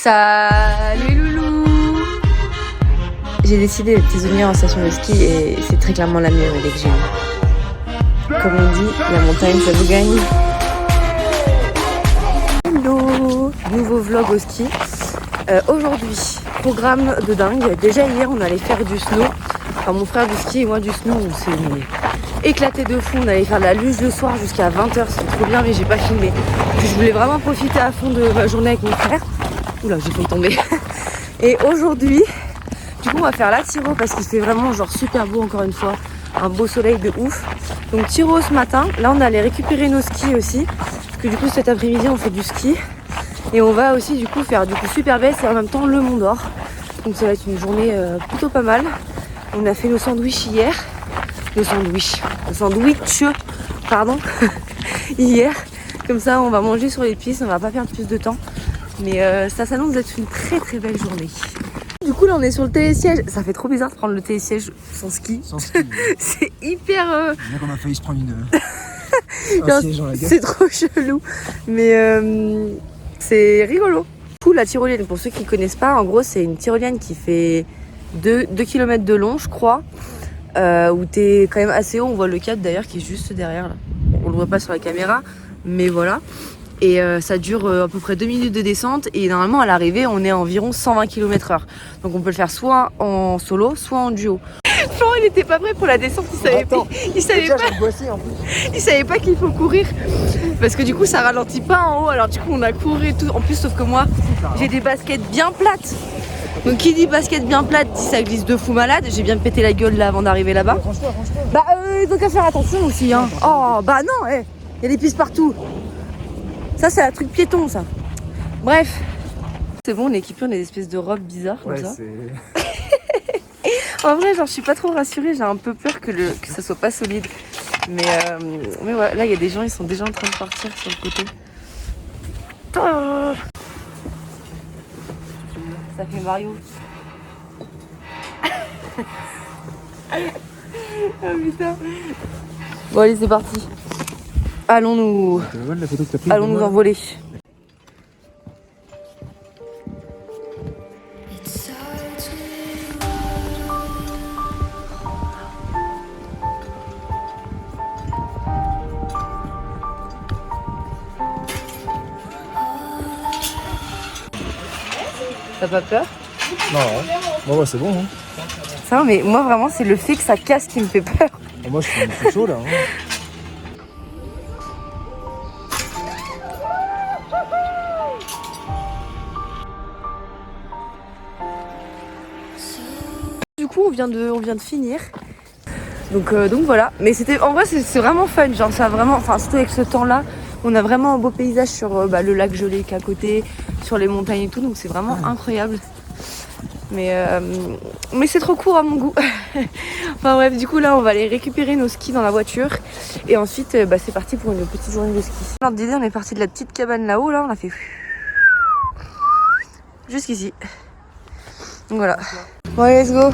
Salut loulou. J'ai décidé d'être prisonnière en station de ski et c'est très clairement la meilleure idée que j'ai eue. Comme on dit, la montagne ça vous gagne. Hello. Nouveau vlog au ski. Aujourd'hui, programme de dingue. Déjà hier on allait faire du snow. Enfin mon frère du ski et moi du snow. On s'est éclaté de fou. On allait faire de la luge le soir jusqu'à 20h. C'était trop bien mais j'ai pas filmé. Puis je voulais vraiment profiter à fond de ma journée avec mon frère. Oula, j'ai failli tomber. Et aujourd'hui, du coup, on va faire la Tiro parce qu'il fait vraiment genre super beau encore une fois. Un beau soleil de ouf. Donc Tiro ce matin. Là, on allait récupérer nos skis aussi. Parce que du coup, cet après-midi, on fait du ski. Et on va aussi du coup faire du coup super baisse et en même temps le Mont d'Or. Donc ça va être une journée plutôt pas mal. On a fait nos sandwichs hier. Nos sandwichs, pardon. Hier. Comme ça, on va manger sur les pistes. On va pas perdre plus de temps. Mais ça s'annonce d'être une très très belle journée. Du coup là on est sur le télésiège. Ça fait trop bizarre de prendre le télésiège sans ski. Sans ski. C'est hyper... Bien qu'on a failli se prendre un siège dans la gueule. C'est trop chelou. Mais c'est rigolo. Du coup la tyrolienne, pour ceux qui ne connaissent pas, en gros c'est une tyrolienne qui fait 2 km de long je crois. Où t'es quand même assez haut. On voit le cadre d'ailleurs qui est juste derrière là. Bon, on le voit pas sur la caméra. Mais voilà. Et ça dure à peu près 2 minutes de descente et normalement à l'arrivée on est à environ 120 km/h. Donc on peut le faire soit en solo, soit en duo. Florent il était pas prêt pour la descente, il savait pas qu'il faut courir. Parce que du coup ça ralentit pas en haut, alors du coup on a couru et tout. En plus sauf que moi j'ai des baskets bien plates. Donc qui dit basket bien plate dit ça glisse de fou malade. J'ai bien pété la gueule là avant d'arriver là-bas. Bah donc à faire attention aussi hein. Oh bah non, il y a des pistes partout. Ça c'est un truc piéton ça. Bref. C'est bon, on est équipé, on a des espèces de robes bizarres comme ça. En vrai genre je suis pas trop rassurée, j'ai un peu peur que ça soit pas solide. Mais ouais, là il y a des gens, ils sont déjà en train de partir sur le côté. Ça fait Mario. Ah putain. Bon allez c'est parti. Allons-nous envoler. T'as pas peur? Non, bon, ouais, c'est bon. Hein. Ça, mais moi vraiment c'est le fait que ça casse qui me fait peur. Moi je suis chaud là. Hein. Du coup on vient de finir. Donc voilà. Mais c'était en vrai c'est vraiment fun. Genre ça vraiment, enfin surtout avec ce temps là, on a vraiment un beau paysage sur le lac gelé qui est à côté, sur les montagnes et tout. Donc c'est vraiment incroyable. Mais c'est trop court à mon goût. Enfin bref, du coup là on va aller récupérer nos skis dans la voiture. Et ensuite c'est parti pour une petite journée de ski. Alors d'idée on est parti de la petite cabane là-haut, là on a fait jusqu'ici. Donc voilà. Bon allez, let's go.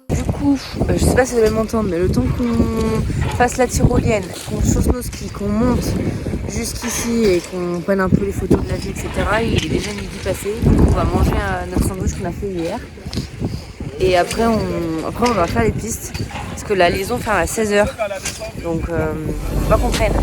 Du coup, je sais pas si vous allez m'entendre, mais le temps qu'on fasse la tyrolienne, qu'on chausse nos skis, qu'on monte jusqu'ici et qu'on prenne un peu les photos de la vie, etc. Il est déjà midi passé, donc on va manger notre sandwich qu'on a fait hier. Et après on va faire les pistes, parce que la liaison ferme à 16h. Donc faut pas qu'on traîne.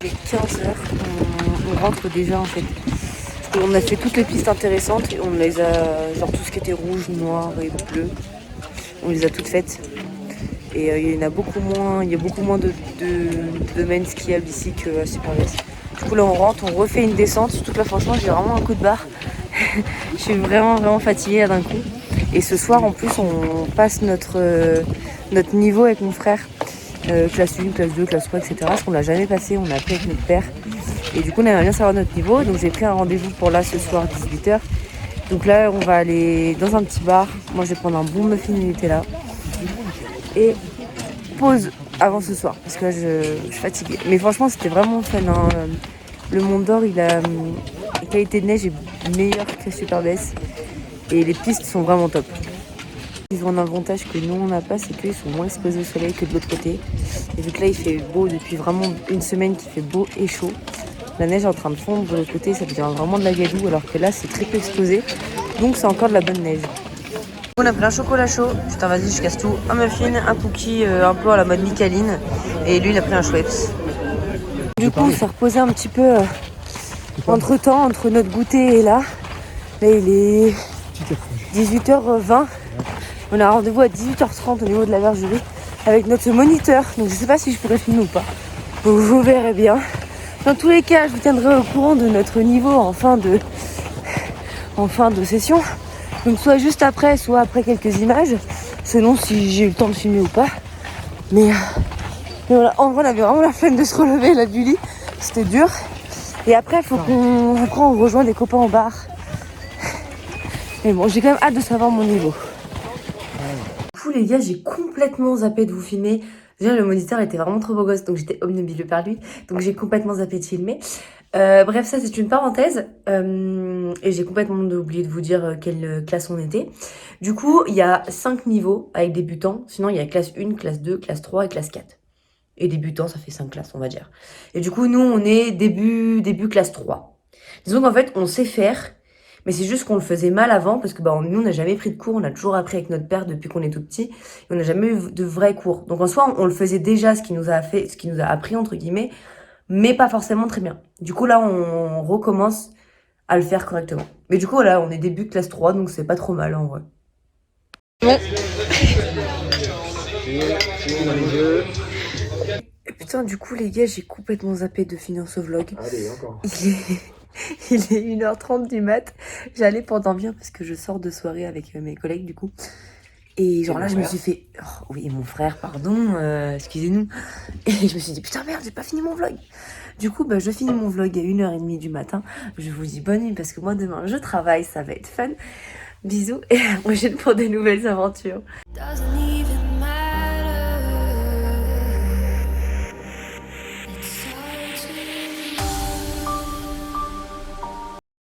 Il est 15h, on rentre déjà en fait. Et on a fait toutes les pistes intéressantes. Et on les a, genre tout ce qui était rouge, noir et bleu. On les a toutes faites. Et il y en a beaucoup moins, il y a beaucoup moins de domaines skiables ici qu'à Superbès. Du coup là on rentre, on refait une descente. Surtout que là franchement j'ai vraiment un coup de barre. Je suis vraiment fatiguée là d'un coup. Et ce soir en plus on passe notre niveau avec mon frère. Classe 1, classe 2, classe 3, etc. Parce qu'on l'a jamais passé, on a appris avec notre père. Et du coup on aimerait bien savoir notre niveau. Donc j'ai pris un rendez-vous pour là ce soir 18h. Donc là on va aller dans un petit bar. Moi je vais prendre un bon muffin au Nutella. Et pause avant ce soir parce que là je suis fatiguée. Mais franchement c'était vraiment fun hein. Le Mont d'Or la qualité de neige est meilleure que Superbès et les pistes sont vraiment top. Ils ont un avantage que nous on n'a pas, c'est qu'ils sont moins exposés au soleil que de l'autre côté. Et vu que là il fait beau depuis vraiment une semaine qu'il fait beau et chaud, la neige est en train de fondre de l'autre côté, ça devient vraiment de la gadoue alors que là c'est très peu exposé. Donc c'est encore de la bonne neige. On a pris un chocolat chaud, putain vas-y je casse tout, un muffin, un cookie un peu à la mode Micaline et lui il a pris un Schweppes. Du coup on s'est reposé un petit peu entre temps, entre notre goûter et là. Là il est 18h20, on a un rendez-vous à 18h30 au niveau de la bergerie avec notre moniteur, donc je sais pas si je pourrais filmer ou pas, donc vous verrez bien. Dans tous les cas je vous tiendrai au courant de notre niveau en fin de session. Donc soit juste après, soit après quelques images, selon si j'ai eu le temps de filmer ou pas. Mais voilà, en vrai on avait vraiment la flemme de se relever là du lit, c'était dur. Et après il faut qu'on rejoigne des copains au bar. Mais bon, j'ai quand même hâte de savoir mon niveau. Du coup les gars, j'ai complètement zappé de vous filmer. Déjà le moniteur était vraiment trop beau gosse, donc j'étais obnubilée par lui. Donc j'ai complètement zappé de filmer. Bref, ça c'est une parenthèse. Et j'ai complètement oublié de vous dire quelle classe on était. Du coup, il y a 5 niveaux avec débutants. Sinon, il y a classe 1, classe 2, classe 3 et classe 4. Et débutants, ça fait 5 classes, on va dire. Et du coup, nous, on est début classe 3. Disons qu'en fait, on sait faire, mais c'est juste qu'on le faisait mal avant, parce que nous, on n'a jamais pris de cours, on a toujours appris avec notre père depuis qu'on est tout petit, et on n'a jamais eu de vrais cours. Donc en soi, on le faisait déjà, ce qui nous a appris, entre guillemets, mais pas forcément très bien. Du coup, là, on recommence à le faire correctement. Mais du coup, là, on est début classe 3, donc c'est pas trop mal, en vrai. Bon. Et putain, du coup, les gars, j'ai complètement zappé de finir ce vlog. Allez, encore. Il est 1h30 du mat. J'allais pendant bien parce que je sors de soirée avec mes collègues, du coup. Et genre là, je me suis fait... Oh, oui, mon frère, pardon, excusez-nous. Et je me suis dit, putain, merde, j'ai pas fini mon vlog. Du coup, je finis mon vlog à 1h30 du matin. Je vous dis bonne nuit parce que moi, demain, je travaille, ça va être fun. Bisous et à la prochaine pour des nouvelles aventures.